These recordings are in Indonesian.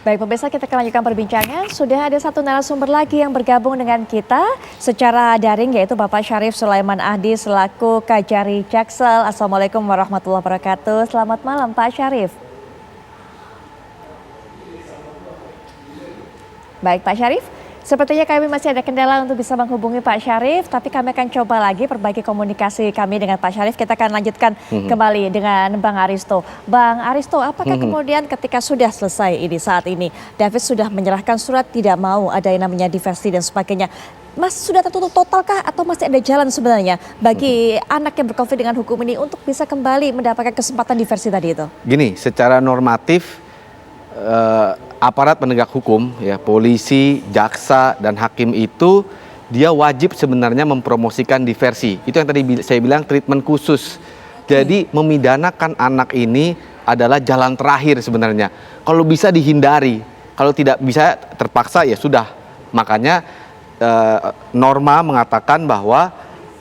Baik pemirsa, kita akan lanjutkan perbincangan. Sudah ada satu narasumber lagi yang bergabung dengan kita secara daring, yaitu Bapak Syarif Sulaiman Ahdi selaku Kajari Jaksel. Assalamualaikum warahmatullahi wabarakatuh. Selamat malam Pak Syarif. Baik Pak Syarif, sepertinya kami masih ada kendala untuk bisa menghubungi Pak Syarif, tapi kami akan coba lagi perbaiki komunikasi kami dengan Pak Syarif. Kita akan lanjutkan kembali dengan Bang Aristo. Bang Aristo, apakah kemudian ketika sudah selesai ini saat ini, David sudah menyerahkan surat tidak mau ada yang namanya diversi dan sebagainya, sudah tertutup totalkah atau masih ada jalan sebenarnya bagi anak yang berkonflik dengan hukum ini untuk bisa kembali mendapatkan kesempatan diversi tadi itu? Gini, secara normatif aparat penegak hukum, ya polisi, jaksa, dan hakim itu dia wajib sebenarnya mempromosikan diversi. Itu yang tadi saya bilang treatment khusus. Jadi memidanakan anak ini adalah jalan terakhir sebenarnya. Kalau bisa dihindari, kalau tidak bisa terpaksa ya sudah. Makanya norma mengatakan bahwa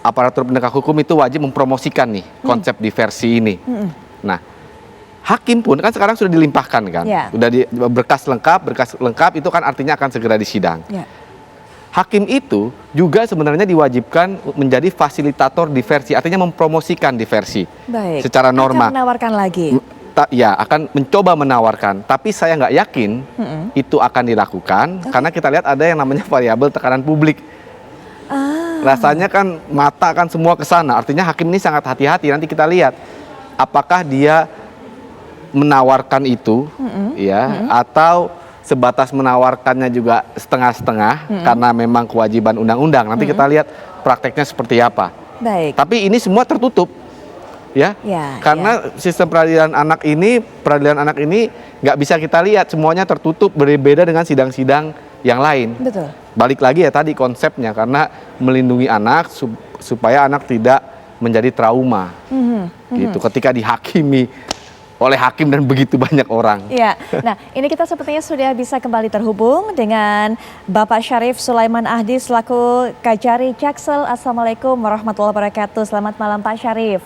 aparatur penegak hukum itu wajib mempromosikan nih konsep diversi ini. Nah, hakim pun kan sekarang sudah dilimpahkan kan, sudah berkas lengkap itu kan artinya akan segera disidang. Hakim itu juga sebenarnya diwajibkan menjadi fasilitator diversi, artinya mempromosikan diversi. Baik. Secara norma. Akan menawarkan lagi. Ya, akan mencoba menawarkan, tapi saya nggak yakin itu akan dilakukan karena kita lihat ada yang namanya variabel tekanan publik. Rasanya kan mata kan semua ke sana, artinya hakim ini sangat hati-hati. Nanti kita lihat apakah dia menawarkan itu, atau sebatas menawarkannya juga setengah-setengah karena memang kewajiban undang-undang. Nanti kita lihat prakteknya seperti apa. Baik. Tapi ini semua tertutup, karena sistem peradilan anak ini nggak bisa kita lihat, semuanya tertutup, berbeda dengan sidang-sidang yang lain. Betul. Balik lagi ya tadi konsepnya, karena melindungi anak supaya anak tidak menjadi trauma, gitu. Ketika dihakimi oleh hakim dan begitu banyak orang. Iya, nah ini kita sepertinya sudah bisa kembali terhubung dengan Bapak Syarif Sulaiman Ahdi selaku Kajari Jaksel. Assalamualaikum warahmatullahi wabarakatuh. Selamat malam Pak Syarif.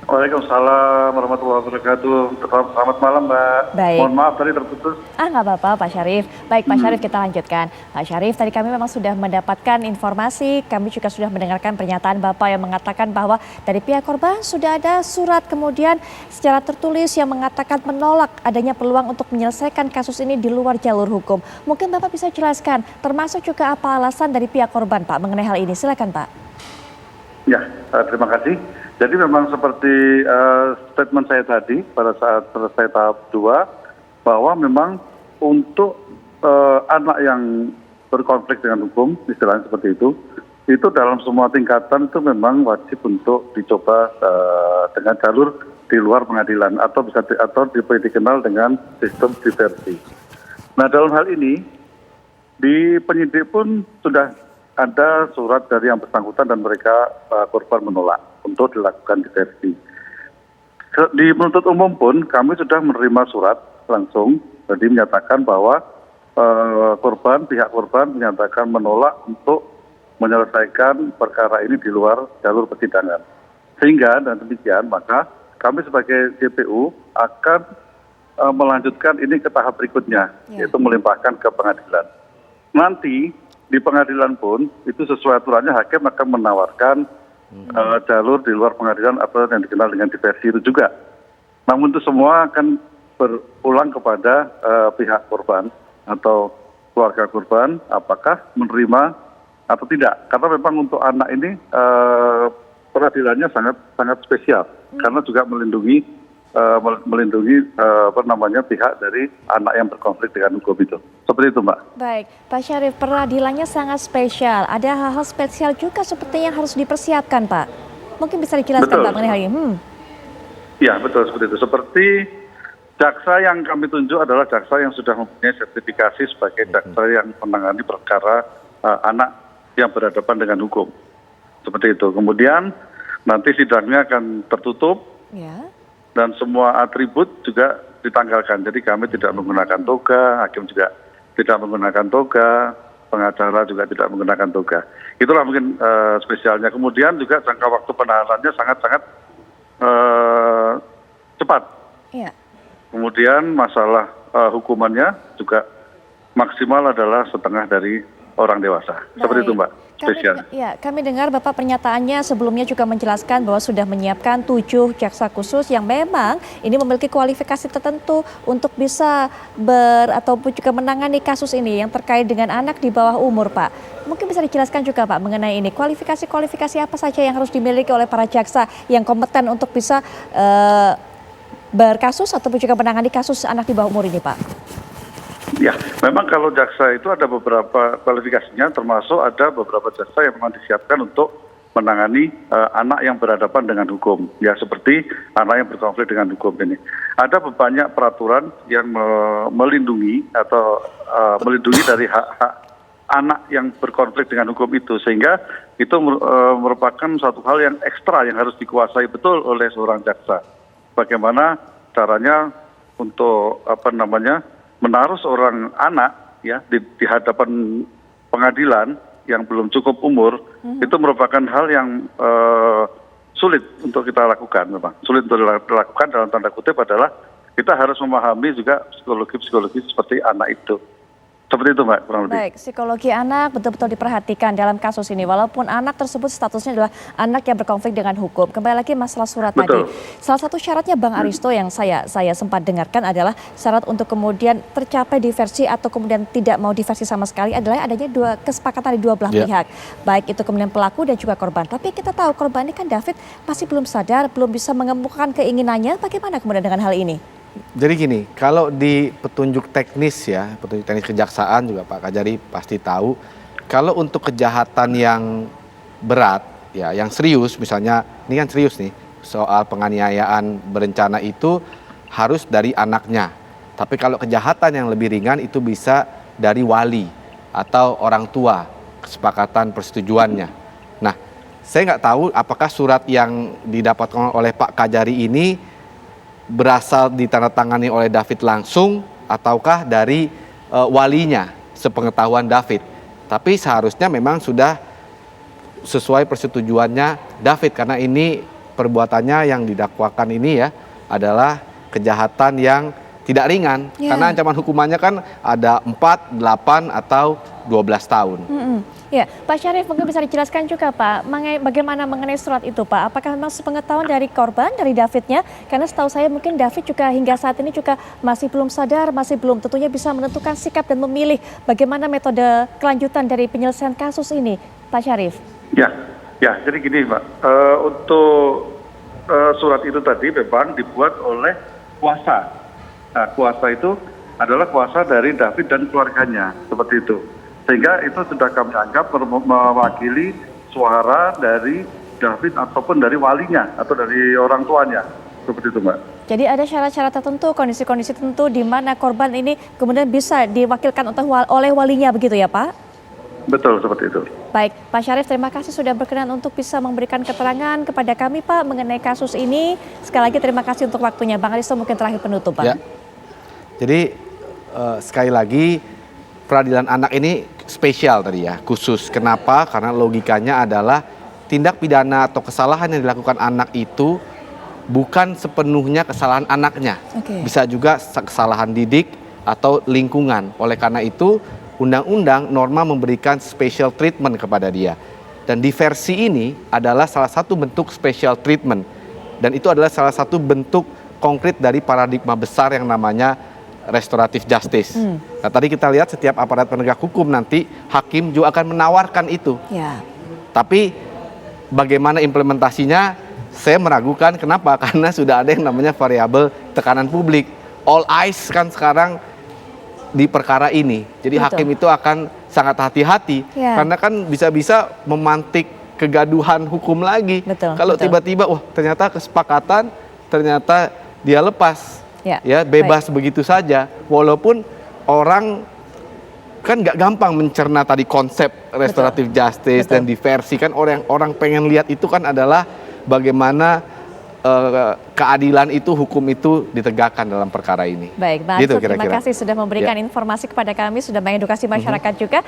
Waalaikumsalam warahmatullahi wabarakatuh. Selamat malam Mbak. Baik. Mohon maaf tadi terputus. Nggak apa-apa Pak Syarif. Baik Pak Syarif, kita lanjutkan. Pak Syarif, tadi kami memang sudah mendapatkan informasi, kami juga sudah mendengarkan pernyataan Bapak yang mengatakan bahwa dari pihak korban sudah ada surat kemudian secara tertulis yang mengatakan menolak adanya peluang untuk menyelesaikan kasus ini di luar jalur hukum. Mungkin Bapak bisa jelaskan termasuk juga apa alasan dari pihak korban Pak mengenai hal ini. Silakan Pak. Ya, terima kasih. Jadi memang seperti statement saya tadi pada saat selesai tahap 2, bahwa memang untuk anak yang berkonflik dengan hukum, istilahnya seperti itu dalam semua tingkatan itu memang wajib untuk dicoba dengan jalur di luar pengadilan atau dikenal dengan sistem diversi. Nah dalam hal ini di penyidik pun sudah ada surat dari yang bersangkutan dan mereka korban menolak untuk dilakukan diversi. Di penuntut umum pun kami sudah menerima surat langsung, jadi menyatakan bahwa pihak korban menyatakan menolak untuk menyelesaikan perkara ini di luar jalur persidangan. Sehingga dan demikian maka kami sebagai JPU akan melanjutkan ini ke tahap berikutnya, yaitu melimpahkan ke pengadilan. Nanti di pengadilan pun itu sesuai aturannya hakim akan menawarkan jalur di luar pengadilan atau yang dikenal dengan diversi itu juga. Namun itu semua akan berulang kepada pihak korban atau keluarga korban apakah menerima atau tidak. Karena memang untuk anak ini peradilannya sangat spesial karena juga melindungi pihak dari anak yang berkonflik dengan hukum itu. Seperti itu Mbak. Baik, Pak Syarif, peradilannya sangat spesial. Ada hal-hal spesial juga seperti yang harus dipersiapkan Pak. Mungkin bisa dijelaskan Pak mengenai hal ini. Ya betul seperti itu. Seperti jaksa yang kami tunjuk adalah jaksa yang sudah mempunyai sertifikasi sebagai jaksa yang menangani perkara anak yang berhadapan dengan hukum. Seperti itu. Kemudian nanti sidangnya akan tertutup. Dan semua atribut juga ditanggalkan. Jadi kami tidak menggunakan toga, hakim juga tidak menggunakan toga, pengacara juga tidak menggunakan toga. Itulah mungkin spesialnya. Kemudian juga jangka waktu penahanannya sangat-sangat cepat. Kemudian masalah hukumannya juga maksimal adalah setengah dari orang dewasa. Seperti itu, Mbak. Spesial. Kami dengar Bapak pernyataannya sebelumnya juga menjelaskan bahwa sudah menyiapkan 7 jaksa khusus yang memang ini memiliki kualifikasi tertentu untuk bisa ataupun juga menangani kasus ini yang terkait dengan anak di bawah umur, Pak. Mungkin bisa dijelaskan juga, Pak, mengenai ini kualifikasi apa saja yang harus dimiliki oleh para jaksa yang kompeten untuk bisa berkasus ataupun juga menangani kasus anak di bawah umur ini, Pak. Ya, memang kalau jaksa itu ada beberapa kualifikasinya, termasuk ada beberapa jaksa yang memang disiapkan untuk menangani anak yang berhadapan dengan hukum. Ya, seperti anak yang berkonflik dengan hukum ini. Ada banyak peraturan yang melindungi atau melindungi dari hak-hak anak yang berkonflik dengan hukum itu, sehingga itu merupakan satu hal yang ekstra yang harus dikuasai betul oleh seorang jaksa. Bagaimana caranya untuk menaruh seorang anak ya di hadapan pengadilan yang belum cukup umur, itu merupakan hal yang sulit untuk kita lakukan. Memang sulit untuk dilakukan, dalam tanda kutip adalah kita harus memahami juga psikologi seperti anak itu. Seperti itu, Mbak, kurang lebih. Baik, psikologi anak betul-betul diperhatikan dalam kasus ini. Walaupun anak tersebut statusnya adalah anak yang berkonflik dengan hukum. Kembali lagi masalah surat tadi. Salah satu syaratnya Bang Aristo yang saya sempat dengarkan adalah syarat untuk kemudian tercapai diversi atau kemudian tidak mau diversi sama sekali adalah adanya kesepakatan dari dua belah pihak. Baik itu kemudian pelaku dan juga korban. Tapi kita tahu korban ini kan David masih belum sadar, belum bisa mengemukakan keinginannya. Bagaimana kemudian dengan hal ini? Jadi gini, kalau di petunjuk teknis kejaksaan juga Pak Kajari pasti tahu, kalau untuk kejahatan yang berat, ya yang serius, misalnya ini kan serius nih, soal penganiayaan berencana itu harus dari anaknya. Tapi kalau kejahatan yang lebih ringan itu bisa dari wali atau orang tua, kesepakatan persetujuannya. Nah, saya nggak tahu apakah surat yang didapatkan oleh Pak Kajari ini berasal ditandatangani oleh David langsung ataukah dari walinya sepengetahuan David. Tapi seharusnya memang sudah sesuai persetujuannya David, karena ini perbuatannya yang didakwakan ini ya adalah kejahatan yang tidak ringan. Karena ancaman hukumannya kan ada 4, 8 atau 12 tahun. Ya, Pak Syarif mungkin bisa dijelaskan juga Pak, bagaimana mengenai surat itu Pak? Apakah memang sepengetahuan dari korban, dari Davidnya? Karena setahu saya mungkin David juga hingga saat ini juga masih belum sadar, masih belum tentunya bisa menentukan sikap dan memilih bagaimana metode kelanjutan dari penyelesaian kasus ini, Pak Syarif. Ya, jadi gini Pak, untuk surat itu tadi memang dibuat oleh kuasa. Nah, kuasa itu adalah kuasa dari David dan keluarganya, seperti itu. Sehingga itu sudah kami anggap mewakili suara dari David ataupun dari walinya atau dari orang tuanya. Seperti itu, Mbak. Jadi ada syarat-syarat tertentu, kondisi-kondisi tertentu di mana korban ini kemudian bisa diwakilkan oleh walinya begitu ya Pak? Betul, seperti itu. Baik, Pak Syarif terima kasih sudah berkenan untuk bisa memberikan keterangan kepada kami Pak mengenai kasus ini. Sekali lagi terima kasih untuk waktunya. Bang Aristo mungkin terakhir penutup Pak. Ya. Jadi sekali lagi peradilan anak ini spesial tadi ya, khusus. Kenapa? Karena logikanya adalah tindak pidana atau kesalahan yang dilakukan anak itu bukan sepenuhnya kesalahan anaknya. Bisa juga kesalahan didik atau lingkungan. Oleh karena itu, undang-undang norma memberikan special treatment kepada dia. Dan diversi ini adalah salah satu bentuk special treatment. Dan itu adalah salah satu bentuk konkret dari paradigma besar yang namanya restoratif justice. Nah, tadi kita lihat setiap aparat penegak hukum nanti hakim juga akan menawarkan itu. Tapi bagaimana implementasinya saya meragukan. Kenapa? Karena sudah ada yang namanya variabel tekanan publik. All eyes kan sekarang di perkara ini. Jadi hakim itu akan sangat hati-hati karena kan bisa-bisa memantik kegaduhan hukum lagi. Kalau tiba-tiba wah ternyata kesepakatan, ternyata dia lepas. Ya bebas begitu saja, walaupun orang kan nggak gampang mencerna tadi konsep restoratif justice dan diversi, kan orang pengen lihat itu kan adalah bagaimana keadilan itu, hukum itu ditegakkan dalam perkara ini. Baik, Bang Aristo, terima kasih sudah memberikan informasi kepada kami, sudah mengedukasi masyarakat juga.